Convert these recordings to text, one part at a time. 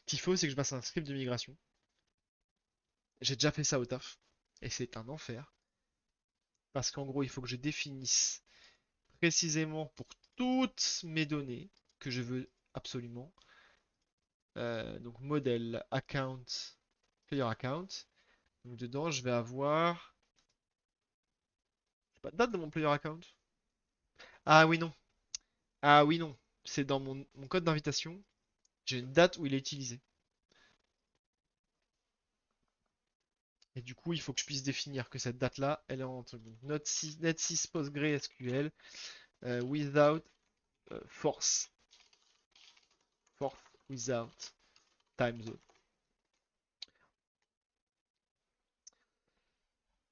qu'il faut, c'est que je fasse un script de migration. J'ai déjà fait ça au taf. Et c'est un enfer. Parce qu'en gros, il faut que je définisse précisément pour toutes mes données que je veux absolument. Donc modèle, account, player account. Donc dedans, je vais avoir. J'ai pas de date de mon player account. Ah oui, non. Ah oui, non. C'est dans mon code d'invitation. J'ai une date où il est utilisé. Et du coup, il faut que je puisse définir que cette date-là, elle est entre net 6 PostgreSQL without force. Force without time zone.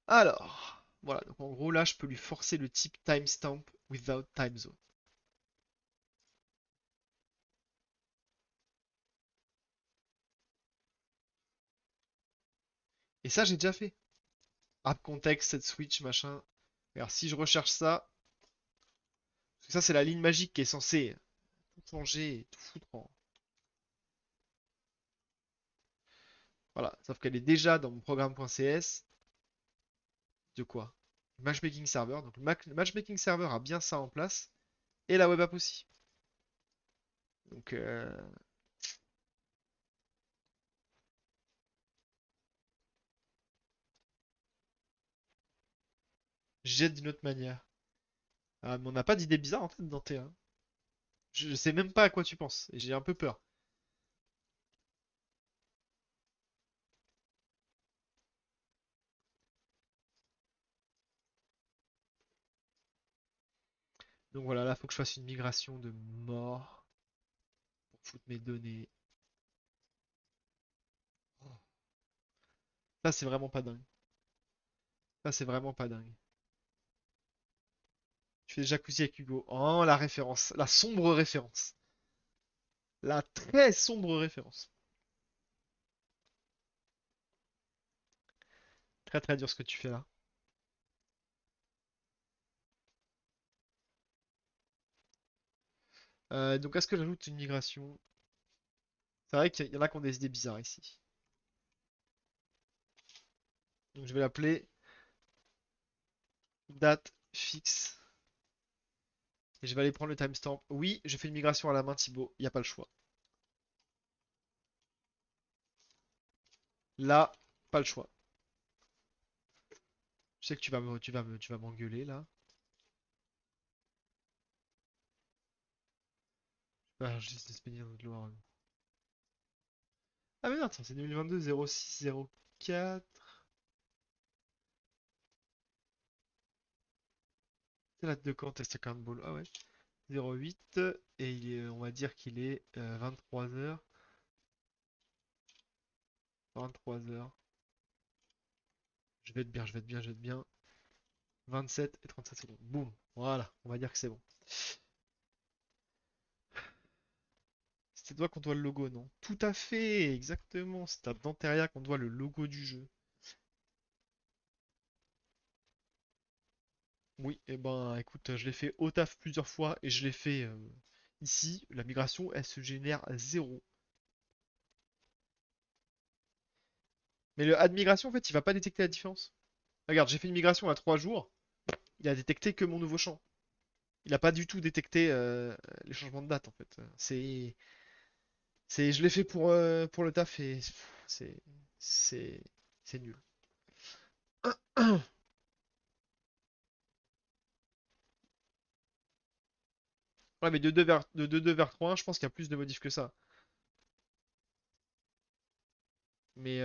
Alors, voilà. Donc en gros, là, je peux lui forcer le type timestamp without time zone. Et ça, j'ai déjà fait. App context, set switch, machin. Alors, si je recherche ça, parce que ça, c'est la ligne magique qui est censée tout changer et tout foutre en. Voilà. Sauf qu'elle est déjà dans mon programme.cs. De quoi? Matchmaking server. Donc, le matchmaking server a bien ça en place. Et la web app aussi. Donc, jette d'une autre manière. Ah, mais on n'a pas d'idée bizarre en tête dans T1. Je sais même pas à quoi tu penses. Et j'ai un peu peur. Donc voilà, là, faut que je fasse une migration de mort pour foutre mes données. Oh. Ça, c'est vraiment pas dingue. Ça, c'est vraiment pas dingue. Tu fais des jacuzzi avec Hugo. Oh, la référence. La sombre référence. La très sombre référence. Très très dur ce que tu fais là. Donc, est-ce que j'ajoute une migration? C'est vrai qu'il y en a qui ont des idées bizarres ici. Donc, je vais l'appeler date fixe. Et je vais aller prendre le timestamp. Oui, je fais une migration à la main, Thibaut. Il n'y a pas le choix. Là, pas le choix. Je sais que tu vas m'engueuler là. Ah, je laisse d'Espénier de Loire. Ah mais non, attends, c'est 2022 06 04. C'est la date de quand test account ball? Ah ouais. 08 et on va dire qu'il est 23h. 23h. Je vais être bien, je vais être bien, je vais être bien. 27 et 37 secondes. Boum. Voilà, on va dire que c'est bon. C'est toi qu'on doit le logo, non? Tout à fait, exactement. C'est à Danteria qu'on doit le logo du jeu. Oui, et ben écoute, je l'ai fait au taf plusieurs fois et je l'ai fait ici. La migration, elle se génère à zéro. Mais le add migration, en fait, il va pas détecter la différence. Regarde, j'ai fait une migration à 3 jours. Il a détecté que mon nouveau champ. Il a pas du tout détecté les changements de date, en fait. Je l'ai fait pour le taf et c'est, c'est, c'est nul. Ouais, mais de 2.2 vers 3.1, je pense qu'il y a plus de modifs que ça. Mais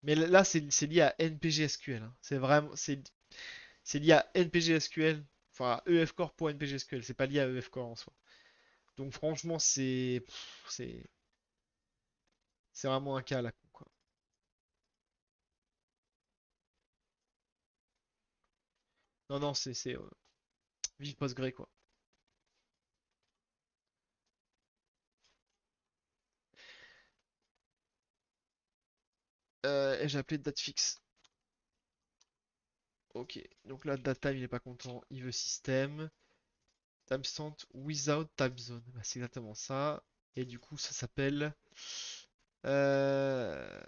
là, c'est lié à NPG SQL, hein. C'est vraiment, c'est lié à NPG SQL, enfin à EF Core pour NPG SQL. C'est pas lié à EF Core en soi. Donc franchement, c'est vraiment un cas à la con, quoi. Non, non, vive Postgre, quoi. Et j'ai appelé date fixe. Ok, donc là, data, il est pas content, il veut système. Timestamp without time zone. Bah, c'est exactement ça. Et du coup, ça s'appelle Euh,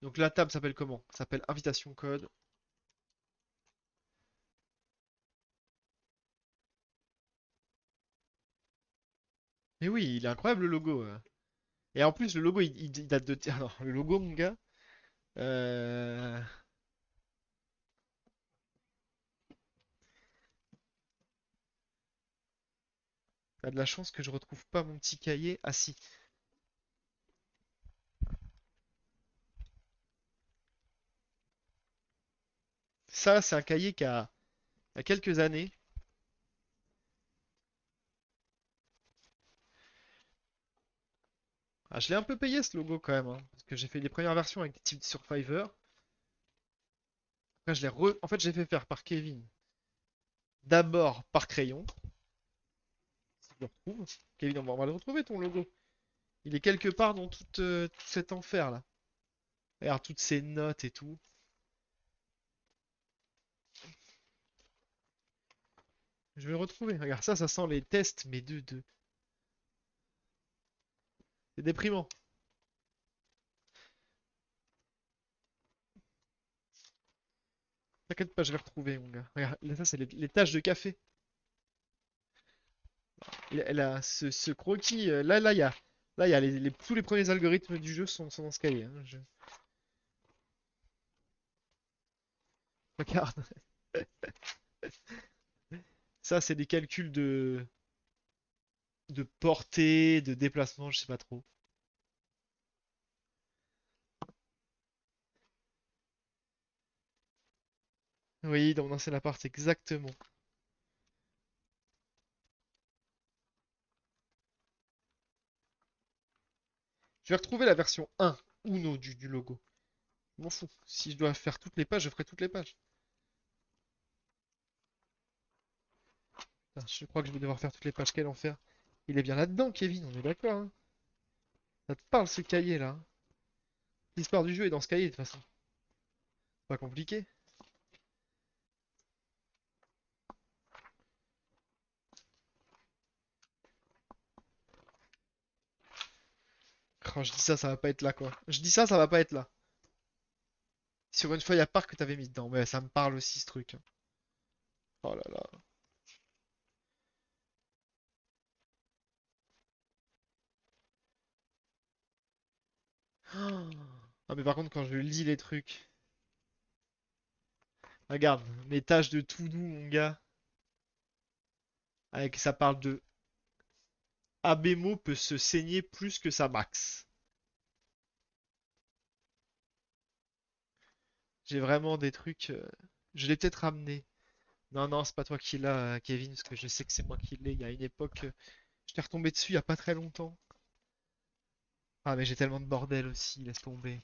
Donc la table s'appelle comment? Ça s'appelle invitation code. Mais oui, il est incroyable le logo. Et en plus, le logo, il date de... Ah non, le logo, mon gars. Euh... T'as de la chance que je retrouve pas mon petit cahier. Ah si. Ça, c'est un cahier qui a quelques années. Ah, je l'ai un peu payé ce logo quand même, hein, parce que j'ai fait les premières versions avec des types sur Fiverr. Après, En fait, j'ai fait faire par Kevin. D'abord par crayon. Si je le retrouve. Kevin, on va le retrouver ton logo. Il est quelque part dans tout cet enfer là. Regarde toutes ces notes et tout. Je vais le retrouver. Regarde ça, ça sent les tests, mais de. C'est déprimant. T'inquiète pas, je vais retrouver, mon gars. Regarde, là, ça, c'est les tâches de café. Ce croquis, là, il y a tous les premiers algorithmes du jeu sont dans ce cahier, hein. Regarde, ça, c'est des calculs de portée, de déplacement, je sais pas trop. Oui, dans mon ancien appart, exactement. Je vais retrouver la version 1, Uno du logo. Je m'en fous. Si je dois faire toutes les pages, je ferai toutes les pages. Putain, je crois que je vais devoir faire toutes les pages. Quel enfer. Il est bien là-dedans, Kevin, on est d'accord, hein. Ça te parle ce cahier là, hein. L'histoire du jeu est dans ce cahier de toute façon. Pas compliqué. Quand je dis ça, ça va pas être là quoi. Je dis ça, ça va pas être là. Sur une feuille à part que t'avais mis dedans. Ouais, ça me parle aussi ce truc, hein. Oh là là. Ah mais par contre quand je lis les trucs. Regarde, mes tâches de tout doux mon gars. Avec ça parle de Abemo peut se saigner plus que sa max. J'ai vraiment des trucs. Je l'ai peut-être ramené. Non, non, c'est pas toi qui l'as, Kevin, parce que je sais que c'est moi qui l'ai. Il y a une époque, je t'ai retombé dessus il y a pas très longtemps. Ah, mais j'ai tellement de bordel aussi, laisse tomber.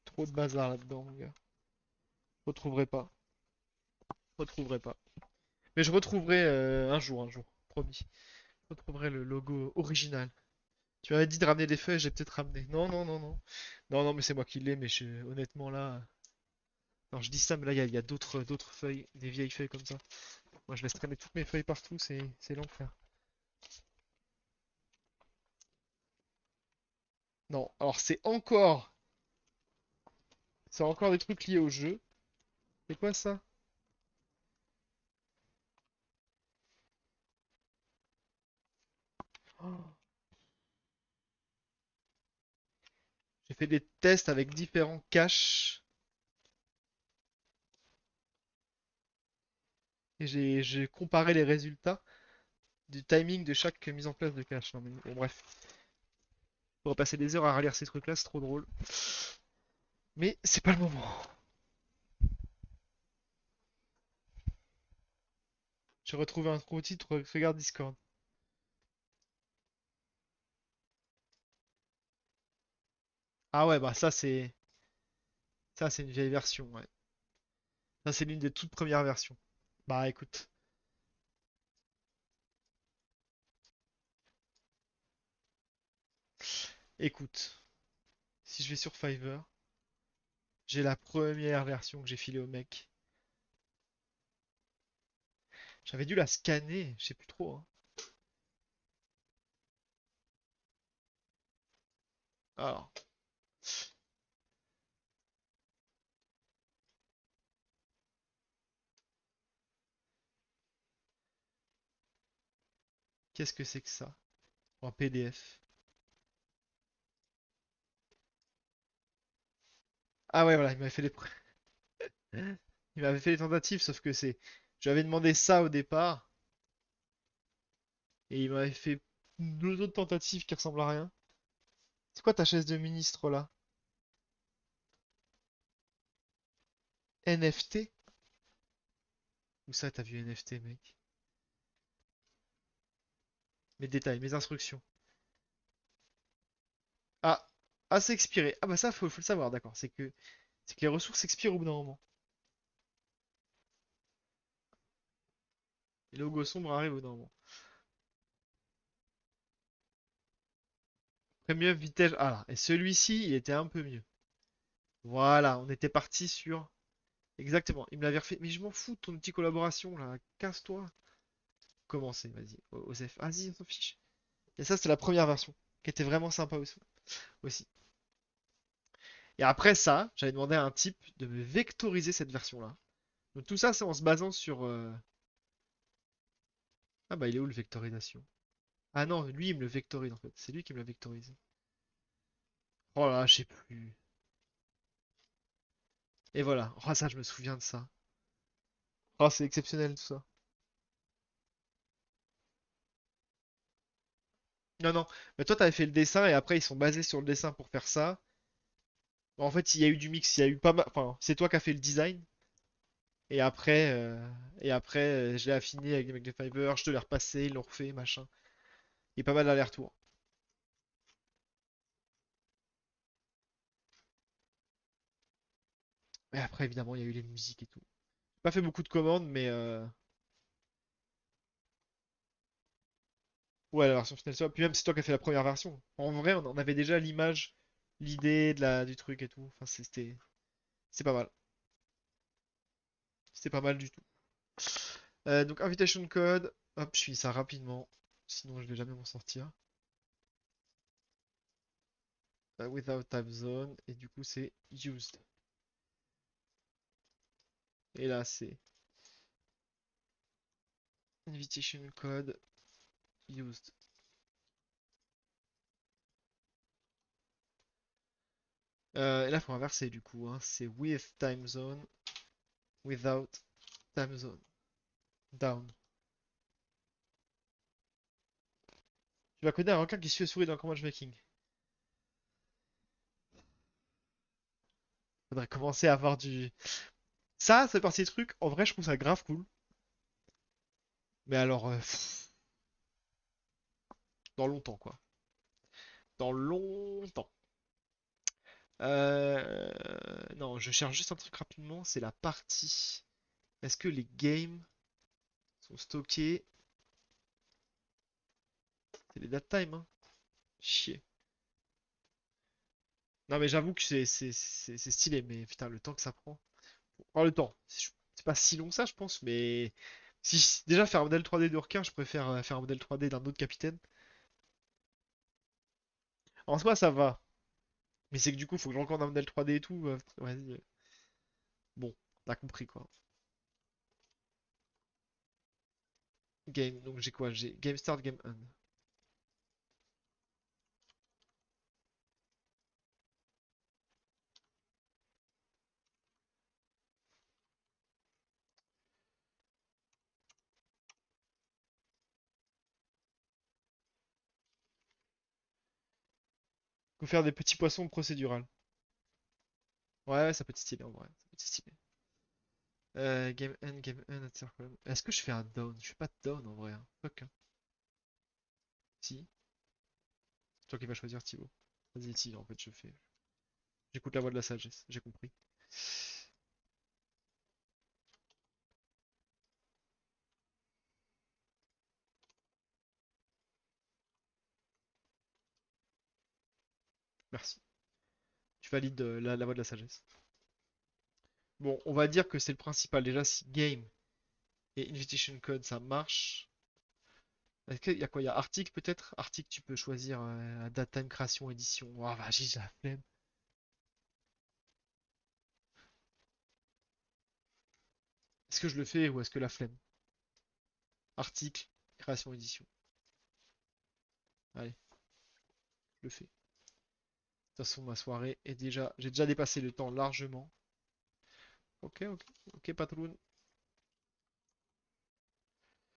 Trop de bazar là-dedans, mon gars. Retrouverai pas. Retrouverai pas. Mais je retrouverai un jour, promis. Je retrouverai le logo original. Tu m'avais dit de ramener des feuilles, j'ai peut-être ramené. Non, non, non, non. Non, non, mais c'est moi qui l'ai, mais honnêtement là. Alors je dis ça, mais là il y a d'autres feuilles, des vieilles feuilles comme ça. Moi je laisse traîner toutes mes feuilles partout, c'est l'enfer. Non, alors c'est encore des trucs liés au jeu. C'est quoi ça? Oh, j'ai fait des tests avec différents caches et j'ai comparé les résultats du timing de chaque mise en place de cache. Non mais bon, bref, on va passer des heures à relire ces trucs-là, c'est trop drôle. Mais c'est pas le moment. J'ai retrouvé un gros titre, regarde Discord. Ah ouais, bah ça c'est une vieille version, ouais. Ça c'est l'une des toutes premières versions. Bah écoute, écoute, si je vais sur Fiverr, J'ai la première version que j'ai filée au mec. J'avais dû la scanner, je sais plus trop, hein. Alors, qu'est-ce que c'est que ça? En PDF. Ah ouais, voilà, il m'avait fait les... il m'avait fait les tentatives, sauf que c'est... J'avais demandé ça au départ, et il m'avait fait deux autres tentatives qui ressemblent à rien. C'est quoi ta chaise de ministre là? NFT? Où ça t'as vu NFT, mec? Mes détails, mes instructions. Ah, ah c'est expiré. Ah bah ça faut le savoir, d'accord. C'est que les ressources expirent au bout d'un moment. Les logos sombres arrivent au bout d'un moment. Premium vitesse. Ah là, et celui-ci, il était un peu mieux. Voilà, on était parti sur. Exactement, il me l'avait refait. Mais je m'en fous de ton petit collaboration là, casse-toi. Commencez, vas-y, Osef. Vas-y, on s'en fiche. Et ça, c'était la première version, qui était vraiment sympa aussi. Et après ça, j'avais demandé à un type de me vectoriser cette version-là. Donc tout ça, c'est en se basant sur. Ah bah, il est où le vectorisation? Ah non, lui, il me le vectorise en fait. C'est lui qui me l'a vectorisé. Oh là là, je sais plus. Et voilà. Oh, ça, je me souviens de ça. Oh, c'est exceptionnel tout ça. Non, non. Mais toi, t'avais fait le dessin et après, ils sont basés sur le dessin pour faire ça. En fait, il y a eu du mix. Il y a eu pas mal. Enfin, c'est toi qui as fait le design. Et après, je l'ai affiné avec des mecs de Fiverr. Je te l'ai repassé, ils l'ont refait, machin. Il y a pas mal d'allers-retours. Et après, évidemment, il y a eu les musiques et tout. J'ai pas fait beaucoup de commandes, mais ouais, la version finale, soit. Puis même, c'est toi qui as fait la première version. En vrai, on en avait déjà l'image, l'idée du truc et tout. Enfin, c'est pas mal. C'était pas mal du tout. Donc, invitation code. Hop, je finis ça rapidement. Sinon, je vais jamais m'en sortir. Without time zone. Et du coup, c'est used. Et là, c'est invitation code used. Et là, faut inverser du coup, hein. C'est with time zone, without time zone. Down. Tu vas connaître un requin qui suit la souris dans le command making. Faudrait commencer à avoir du. Ça, c'est partie des trucs. En vrai, je trouve ça grave cool. Mais alors, dans longtemps, quoi. Dans longtemps. Euh, Non, je cherche juste un truc rapidement. C'est la partie. Est-ce que les games sont stockés? C'est les date time, hein. Chier. Non, mais j'avoue que c'est stylé, mais putain, le temps que ça prend. Enfin, le temps. C'est pas si long que ça, je pense, mais. Si déjà faire un modèle 3D de requin, je préfère faire un modèle 3D d'un autre capitaine. En soi, ça va. Mais c'est que du coup, faut que je recommande un modèle 3D et tout. Vas-y. Bon, t'as compris quoi. Game, donc j'ai quoi? J'ai Game Start, Game End. Faut faire des petits poissons procédural. Ouais, ça peut être stylé en vrai. Ça peut être stylé. Game End, Circle. Est-ce que je fais un down? Je fais pas de down en vrai, hein. Fuck, hein. Si. C'est toi qui vas choisir Thibaut. Vas-y, si, en fait, je fais. J'écoute la voix de la sagesse, j'ai compris. Merci. Tu valides la voix de la sagesse. Bon, on va dire que c'est le principal. Déjà, si game et invitation code ça marche. Est-ce qu'il y a quoi? Il y a article peut-être? Article, tu peux choisir date time, création, édition. Oh, vas-y, j'ai la flemme. Est-ce que je le fais ou est-ce que la flemme? Article, création, édition. Allez, je le fais. De toute façon, ma soirée est déjà. J'ai déjà dépassé le temps largement. Ok, ok, ok, patron.